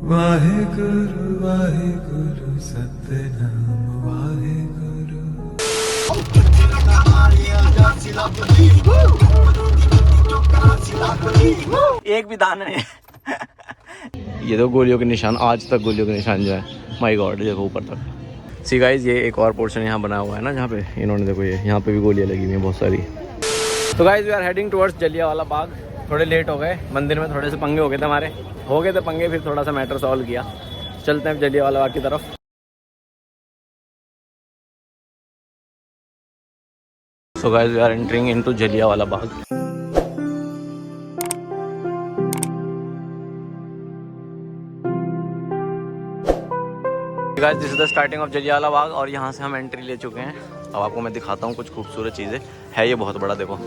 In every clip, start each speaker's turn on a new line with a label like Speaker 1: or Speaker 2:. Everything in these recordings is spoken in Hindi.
Speaker 1: वाहेगुरु वाहेगुरु सतनाम वाहेगुरु।
Speaker 2: एक भी दाना नहीं। ये तो गोलियों के निशान, आज तक गोलियों के निशान जो है, माय गॉड, देखो ऊपर तक। सी गाइस, ये एक और पोर्शन यहाँ बना हुआ है ना, जहाँ पे इन्होंने देखो ये यहाँ पे भी गोलियाँ लगी हुई हैं बहुत सारी। तो guys we are heading towards Jallianwala Bagh. थोड़े लेट हो गए, मंदिर में थोड़े से पंगे हो गए थे हमारे, हो गए थे पंगे, फिर थोड़ा सा मैटर सॉल्व किया। चलते हैं जलियांवाला बाग की तरफ। So guys we are entering into Jallianwala Bagh. Guys this is the starting of Jallianwala Bagh और यहाँ से हम एंट्री ले चुके हैं। अब आपको मैं दिखाता हूँ कुछ खूबसूरत चीज़ें। है ये बहुत बड़ा, देखो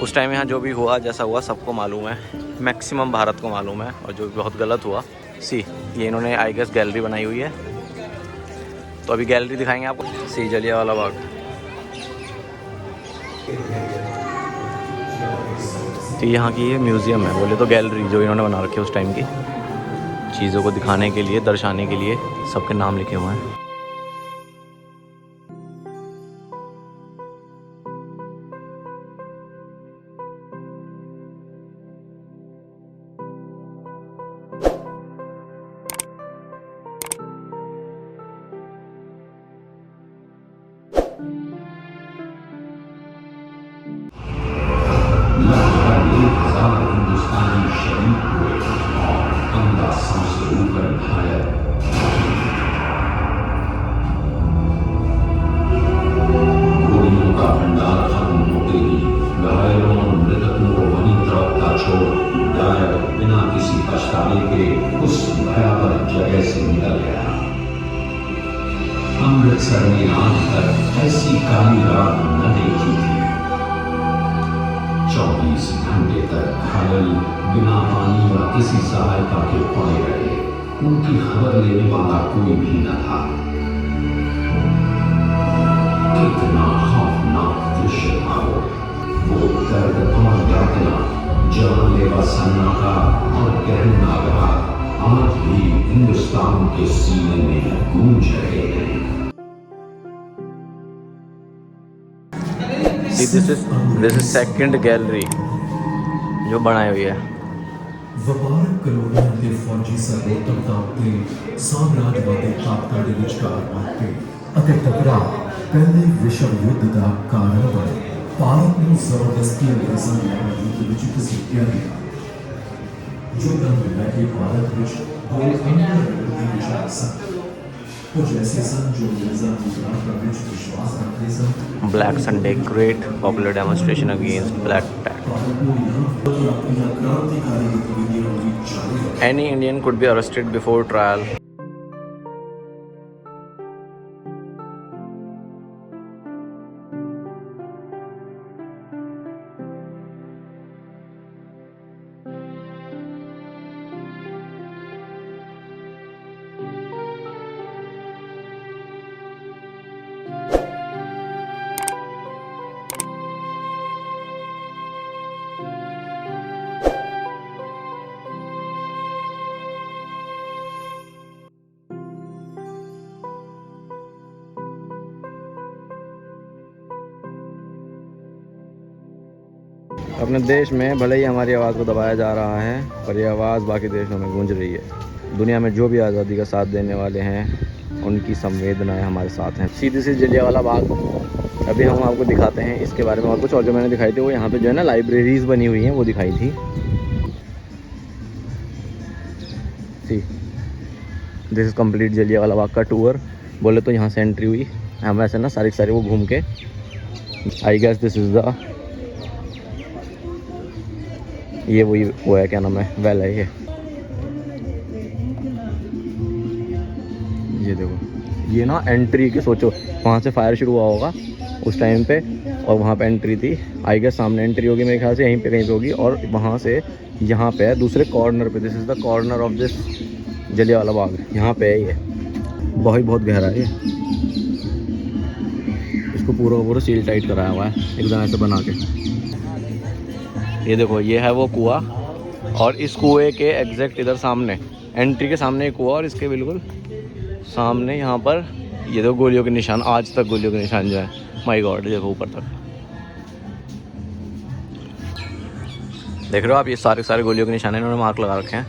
Speaker 2: उस टाइम यहाँ जो भी हुआ, जैसा हुआ सबको मालूम है, मैक्सिमम भारत को मालूम है, और जो भी बहुत गलत हुआ। सी ये इन्होंने आई गेस गैलरी बनाई हुई है, तो अभी गैलरी दिखाएंगे आपको। सी जलियांवाला बाग, तो यहाँ की ये म्यूज़ियम है, बोले तो गैलरी जो इन्होंने बना रखी है उस टाइम की चीज़ों को दिखाने के लिए, दर्शाने के लिए, सबके नाम लिखे हुए हैं।
Speaker 3: अमृतसर में आज तक ऐसी काली रात न देखी थी। 24 घंटे तक घायल बिना पानी व किसी सहायता के पड़े रहे। उनकी खबर लेने वाला कोई भी न था। कितना खौफनाक दृश्य था वो दर्द और यातना, जानलेवा सन्नाटा और गहन आघात आज भी हिंदुस्तान के सीने में गूंज रहे हैं।
Speaker 2: दिस इज सेकंड गैलरी जो बनाई हुई है।
Speaker 1: ਵਪਾਰਕ ਕਲੋਨੀਆਂ ਦੇ ਫੌਜੀ ਸਰਵੋਤਮਤਾ ਉੱਤੇ ਸਾਮਰਾਜਵਾਦੀ ਤਾਕਤਾਂ ਦੇ ਵਿਚਕਾਰ ਵਾਕੇ ਅਤੇ ਟਕਰਾਅ ਪਹਿਲੇ ਵਿਸ਼ਵ ਯੁੱਧ ਦਾ ਕਾਰਨ ਬਣੇ। ਭਾਰਤ ਨੂੰ ਜ਼ਬਰਦਸਤੀ ਅੰਗਰੇਜ਼ਾਂ ਦੁਆਰਾ ਯੁੱਧ ਵਿੱਚ ਘਸੀਟਿਆ ਗਿਆ। ਯੁੱਧ ਨੂੰ ਲੈ ਕੇ ਭਾਰਤ ਵਿੱਚ ਦੋ ਇੰਡੀਅਨ ਵਿਰੋਧੀ ਵਿਚਾਰ ਸਨ। ਕੁਝ ਐਸੇ ਸਨ ਜੋ ਅੰਗਰੇਜ਼ਾਂ ਦੀ ਗੁਲਾਮੀ ਵਿੱਚ ਵਿਸ਼ਵਾਸ ਰੱਖਦੇ ਸਨ।
Speaker 2: Black Sunday, great popular demonstration against black tag. Any Indian could be arrested before trial. अपने देश में भले ही हमारी आवाज़ को दबाया जा रहा है, पर यह आवाज़ बाकी देशों में गूंज रही है। दुनिया में जो भी आज़ादी का साथ देने वाले हैं, उनकी संवेदनाएं हमारे साथ हैं। सीधी सी जलियांवाला बाग अभी हम आपको दिखाते हैं इसके बारे में और कुछ। और जो मैंने दिखाई थी वो यहाँ पे जो है ना लाइब्रेरीज़ बनी हुई हैं, वो दिखाई थी। This is complete Jallianwala Bagh का टूर। बोले तो यहाँ से एंट्री हुई, हम ऐसे ना सारी वो घूम के, I guess this is the, ये वही वो है, क्या नाम है, वेल है ये देखो। ये ना एंट्री के, सोचो वहाँ से फायर शुरू हुआ होगा उस टाइम पे, और वहाँ पे एंट्री थी। आई गेस सामने एंट्री होगी मेरे ख्याल से, यहीं पे कहीं पे होगी, और वहाँ से यहाँ पे है दूसरे कॉर्नर पे। This is the corner of this Jallianwala Bagh. यहाँ पे है ये, बहुत गहरा है ये। इसको पूरा सील टाइट कराया हुआ है एकदम ऐसे बना के। ये देखो, ये है वो कुआं, और इस कुएं के एग्जैक्ट इधर सामने, एंट्री के सामने एक कुआं और इसके बिल्कुल सामने यहाँ पर ये दो गोलियों के निशान, आज तक गोलियों के निशान जो है। माय गॉड, देखो ऊपर तक देख रहे हो आप, ये सारे गोलियों के निशान इन्होंने मार्क लगा रखे हैं।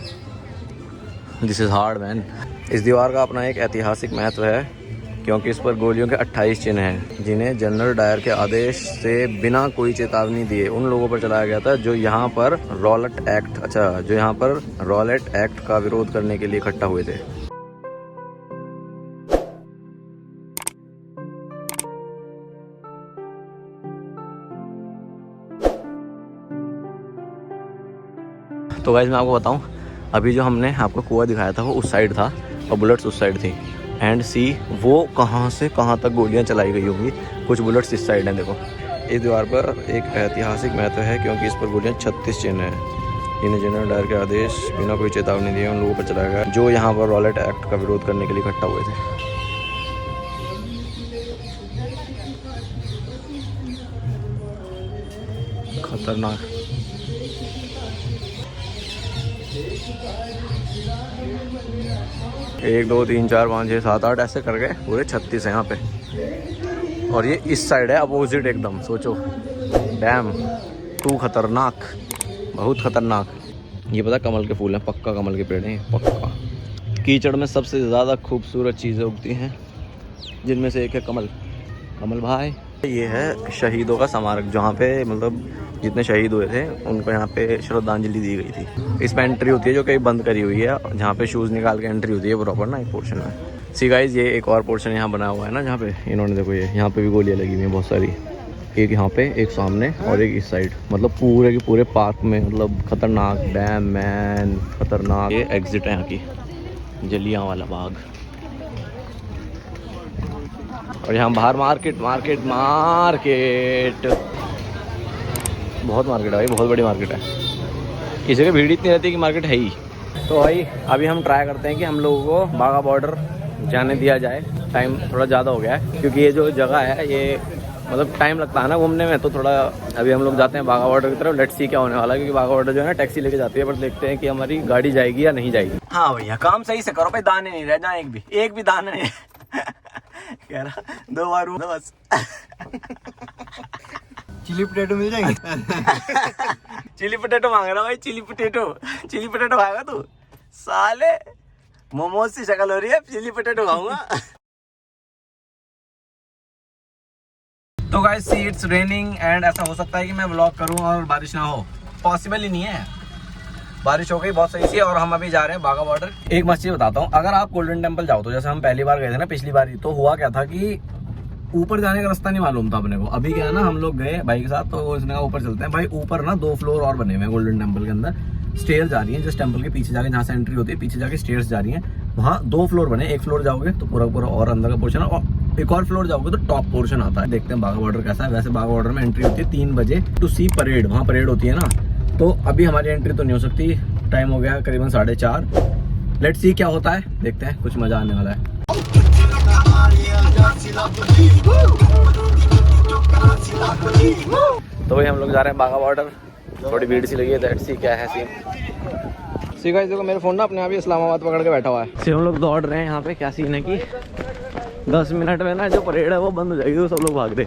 Speaker 2: This is hard man. इस दीवार का अपना एक ऐतिहासिक महत्व है क्योंकि इस पर गोलियों के 28 चिन्ह हैं जिन्हें जनरल डायर के आदेश से बिना कोई चेतावनी दिए उन लोगों पर चलाया गया था जो यहाँ पर रॉलेट एक्ट का विरोध करने के लिए इकट्ठा हुए थे। तो गाइस मैं आपको बताऊं, अभी जो हमने आपको कुआं दिखाया था वो उस साइड था और बुलेट्स उस साइड थी। एंड सी वो कहाँ से कहाँ तक गोलियां चलाई गई होंगी। कुछ बुलेट्स इस साइड हैं, देखो। इस दीवार पर एक ऐतिहासिक महत्व है क्योंकि इस पर गोलियां 36 चिन्ह हैं। इन्हें जनरल डायर के आदेश बिना कोई चेतावनी दिए उन लोगों पर चलाया गया जो यहाँ पर रॉलेट एक्ट का विरोध करने के लिए इकट्ठा हुए थे। खतरनाक। एक दो तीन चार 5 6 7 8 ऐसे करके पूरे 36 है यहाँ पे। और ये इस साइड है अपोजिट एकदम। सोचो, डैम टू खतरनाक, बहुत खतरनाक। ये पता कमल के फूल हैं, पक्का कमल के पेड़ हैं, पक्का। कीचड़ में सबसे ज़्यादा खूबसूरत चीज़ें उगती हैं जिनमें से एक है कमल। कमल भाई, ये है शहीदों का स्मारक जहाँ पे मतलब जितने शहीद हुए थे उनको यहाँ पे श्रद्धांजलि दी गई थी। इस पर एंट्री होती है जो कहीं बंद करी हुई है, जहाँ पे शूज़ निकाल के एंट्री होती है प्रॉपर ना, एक पोर्शन में। सी गाइज, ये एक और पोर्शन यहाँ बना हुआ है ना जहाँ पे इन्होंने देखो ये यहाँ पे भी गोलियाँ लगी हुई हैं बहुत सारी। एक यहाँ पे, एक सामने और एक इस साइड। मतलब पूरे के पूरे पार्क में, मतलब खतरनाक डैम मैन, खतरनाक। ये एग्जिट है यहाँ की, जलियांवाला बाग। और यहाँ बाहर मार्केट बहुत मार्केट है भाई, बहुत बड़ी मार्केट है। इस जगह भीड़ इतनी रहती है कि मार्केट है ही। तो भाई अभी हम ट्राई करते हैं कि हम लोगों को बाघा बॉर्डर जाने दिया जाए। टाइम थोड़ा ज़्यादा हो गया है क्योंकि ये जो जगह है ये मतलब टाइम लगता है ना घूमने में, तो थोड़ा अभी हम लोग जाते हैं बाघा बॉर्डर की तरफ। लेट्स सी क्या होने वाला है, क्योंकि बाघा बॉर्डर जो है ना टैक्सी लेके जाती है, पर देखते हैं कि हमारी गाड़ी जाएगी या नहीं जाएगी। हाँ भैया, काम सही से करो भाई, दाने नहीं रह जाए, एक भी दाना नहीं कह रहा 2 बार बस।
Speaker 4: चिली पोटैटो मिल जाएंगे।
Speaker 2: चिली पोटैटो मांग रहा भाई, चिली पोटैटो खाएगा तू? साले मोमोज सी शक्ल हो रही है, चिली पोटैटो खाऊंगा। तो guys see it's raining and ऐसा हो सकता है कि मैं व्लॉग करूं और बारिश ना हो, पॉसिबल ही नहीं है। बारिश हो गई बहुत सही सी और हम अभी जा रहे हैं बाघा बॉर्डर। एक मस्त चीज बताता हूँ, अगर आप गोल्डन टेम्पल जाओ तो जैसे हम पहली बार गए थे ना पिछली बार, तो हुआ क्या था कि ऊपर जाने का रास्ता नहीं मालूम था अपने को। अभी क्या है ना, हम लोग गए भाई के साथ तो उसने कहा ऊपर चलते हैं। भाई ऊपर ना 2 फ्लोर और बने हुए हैं गोल्डन टेम्पल के अंदर। स्टेयर जा रही है जिस टेम्पल के पीछे जाके, जहाँ से एंट्री होती है पीछे जाके स्टेयर्स जा रही हैं। वहाँ 2 फ्लोर बने, एक फ्लोर जाओगे तो पूरा और अंदर का पोर्शन, और एक और फ्लोर जाओगे तो टॉप पोर्शन आता है। देखते हैं बाघा बॉर्डर कैसा है। वैसे बाघा बॉर्डर में एंट्री होती है 3 बजे टू सी परेड, वहाँ परेड होती है ना। तो अभी हमारी एंट्री तो नहीं हो सकती, टाइम हो गया करीबन 4:30। लेट्स सी क्या होता है, देखते हैं, कुछ मजा आने वाला है। तो भाई हम लोग जा रहे हैं बाघा बॉर्डर, थोड़ी भीड़ सी लगी है, लेट्स सी क्या है सीन। सी गाइस देखो, मेरे फोन ना अपने आप ही इस्लामाबाद पकड़ के बैठा हुआ है। हम लोग दौड़ रहे हैं यहाँ पे। क्या सीन है कि 10 मिनट में ना जो परेड है वो बंद हो जाएगी तो सब लोग भाग रहे।